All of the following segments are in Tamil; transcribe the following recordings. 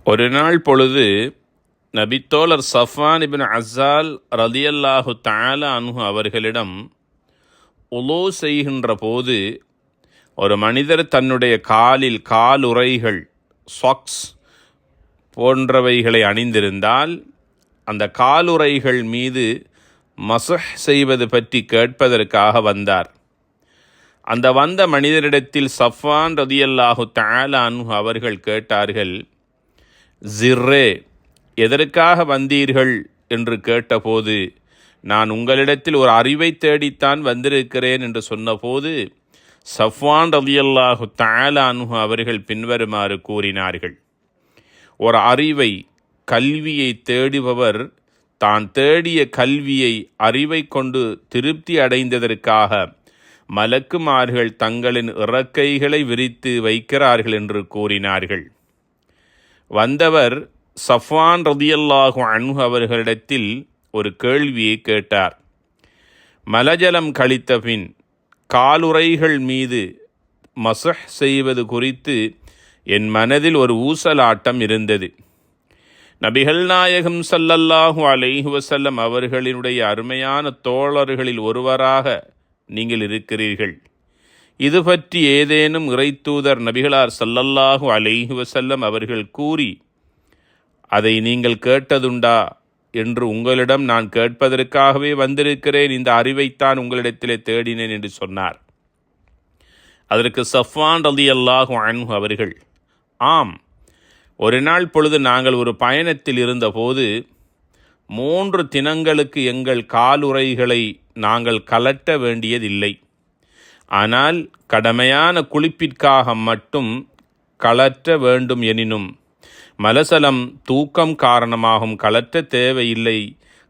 ஒரு நாள் பொழுது நபித்தோழர் சஃப்வான் இப்னு அஸ்ஸால் ரலியல்லாஹு தஆலா அன்ஹு அவர்களிடம் உலூ செய்கின்ற போது ஒரு மனிதர் தன்னுடைய காலில் காலுறைகள் சாக்ஸ் போன்றவைகளை அணிந்திருந்தால் அந்த காலுறைகள் மீது மஸஹ் செய்வது பற்றி கேட்பதற்காக வந்தார். அந்த வந்த மனிதரிடத்தில் சஃப்வான் ரலியல்லாஹு தஆலா அன்ஹு அவர்கள் கேட்டார்கள், ஜிர்ரே, எதற்காக வந்தீர்கள் என்று கேட்டபோது, நான் உங்களிடத்தில் ஒரு அறிவை தேடித்தான் வந்திருக்கிறேன் என்று சொன்னபோது சஃப்வான் ரலியல்லாஹு தஆலா அன்ஹு அவர்கள் பின்வருமாறு கூறினார்கள். ஒரு அறிவை, கல்வியை தேடுபவர் தான் தேடிய கல்வியை, அறிவை கொண்டு திருப்தி அடைந்ததற்காக மலக்குமார்கள் தங்களின் இறக்கைகளை விரித்து வைக்கிறார்கள் என்று கூறினார்கள். வந்தவர் சஃப்வான் ரலியல்லாஹு அன்ஹு அவர்களிடத்தில் ஒரு கேள்வியை கேட்டார். மலஜலம் கழித்த பின் காலுறைகள் மீது மஸஹ் செய்வது குறித்து என் மனதில் ஒரு ஊசலாட்டம் இருந்தது. நபிகள் நாயகம் ஸல்லல்லாஹு அலைஹி வஸல்லம் அவர்களினுடைய அருமையான தோழர்களில் ஒருவராக நீங்கள் இருக்கிறீர்கள். இது பற்றி ஏதேனும் இறைத்தூதர் நபிகளார் ஸல்லல்லாஹு அலைஹி வஸல்லம் அவர்கள் கூறி அதை நீங்கள் கேட்டதுண்டா என்று உங்களிடம் நான் கேட்பதற்காகவே வந்திருக்கிறேன், இந்த அறிவைத்தான் உங்களிடத்திலே தேடினேன் என்று சொன்னார். அதற்கு சஃப்வான் ரலியல்லாஹு அன்ஹு அவர்கள், ஆம், ஒரு நாள் பொழுது நாங்கள் ஒரு பயணத்தில் இருந்தபோது 3 தினங்களுக்கு எங்கள் காலுறைகளை நாங்கள் கலட்ட வேண்டியதில்லை. ஆனால் கடமையான குளிப்பிற்காக மட்டும் கலற்ற வேண்டும் எனினும் மலசலம் தூக்கம் காரணமாகவும் கலற்ற தேவையில்லை,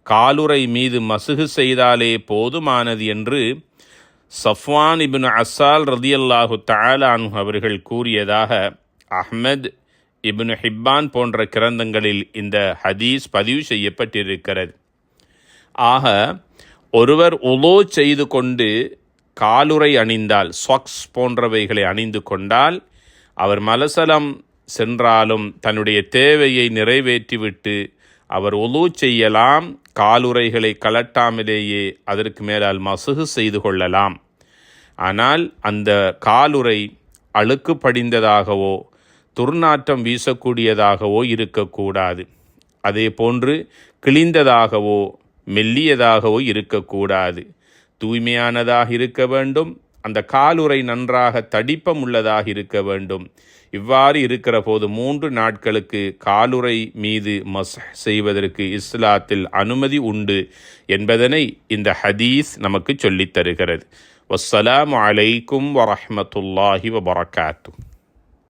காலுறை மீது மசுகு செய்தாலே போதுமானது என்று சஃப்வான் இப்னு அஸ்ஸால் ரலியல்லாஹு தஆலா அன்ஹு அவர்கள் கூறியதாக அஹ்மத், இப்னு ஹிப்பான் போன்ற கிரந்தங்களில் இந்த ஹதீஸ் பதிவு செய்யப்பட்டிருக்கிறது. ஆக ஒருவர் உலூ செய்து கொண்டு காலுறை அணிந்தால், சாக்ஸ் போன்றவைகளை அணிந்து கொண்டால், அவர் மலசலம் சென்றாலும் தன்னுடைய தேவையை நிறைவேற்றிவிட்டு அவர் உலூ செய்யலாம், காலுறைகளை கலட்டாமலேயே அதற்கு மேலால் மசுகு செய்து கொள்ளலாம். ஆனால் அந்த காலுறை அழுக்கு படிந்ததாகவோ துர்நாற்றம் வீசக்கூடியதாகவோ இருக்கக்கூடாது. அதே போன்று கிழிந்ததாகவோ மெல்லியதாகவோ இருக்கக்கூடாது. தூய்மையானதாக இருக்க வேண்டும். அந்த காலுறை நன்றாக தடிப்பம் உள்ளதாக இருக்க வேண்டும். இவ்வாறு இருக்கிற போது 3 நாட்களுக்கு காலுறை மீது மஸ்ஹ் செய்வதற்கு இஸ்லாத்தில் அனுமதி உண்டு என்பதனை இந்த ஹதீஸ் நமக்கு சொல்லித் தருகிறது. வஸ்ஸலாமு அலைக்கும் வரஹ்மத்துல்லாஹி வபரகாத்துஹு.